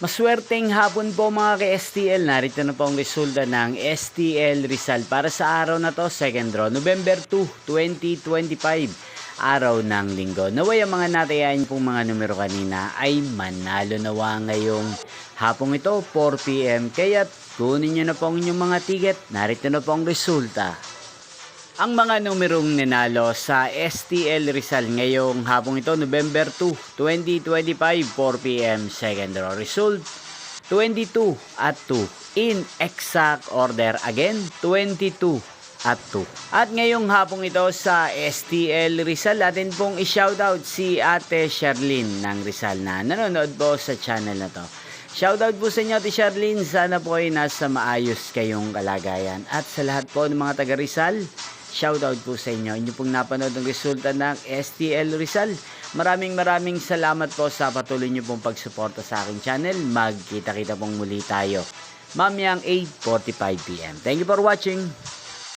Maswerteng hapon po mga ka-STL. Narito na po ang resulta ng STL Rizal para sa araw na to, second draw, November 2, 2025, araw ng linggo. Naway ang mga natayain pong mga numero kanina ay manalo nawa ngayong hapong ito, 4 PM. Kaya kunin nyo na po ang inyong mga ticket. Narito na po ang resulta. Ang mga numerong ninalo sa STL Rizal ngayong hapong ito, November 2, 2025, 4 PM, second draw. Result, 22 at 2. In exact order again, 22 at 2. At ngayong hapong ito sa STL Rizal, atin pong i-shoutout si Ate Sherlyn ng Rizal na nanonood po sa channel na to. Shoutout po sa inyo, Ate Sherlyn. Sana po ay nasa maayos kayong kalagayan. At sa lahat po ng mga taga Rizal, shoutout po sa inyo. Inyo pong napanood ang resulta ng STL Rizal. Maraming salamat po sa patuloy nyo pong pagsuporta sa aking channel. Magkita-kita pong muli tayo mamayang 8:45 PM. Thank you for watching.